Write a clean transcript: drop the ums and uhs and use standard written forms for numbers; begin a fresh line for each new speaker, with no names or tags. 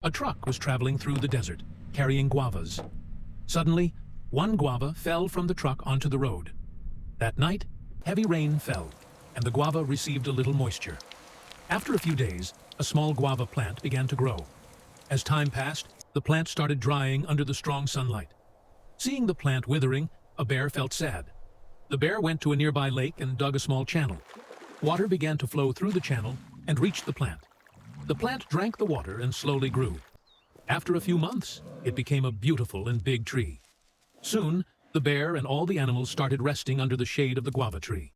A truck was traveling through the desert, carrying guavas. Suddenly, one guava fell from the truck onto the road. That night, heavy rain fell, and the guava received a little moisture. After a few days, a small guava plant began to grow. As time passed, the plant started drying under the strong sunlight. Seeing the plant withering, a bear felt sad. The bear went to a nearby lake and dug a small channel. Water began to flow through the channel and reached the plant. The plant drank the water and slowly grew. After a few months, it became a beautiful and big tree. Soon, the bear and all the animals started resting under the shade of the guava tree.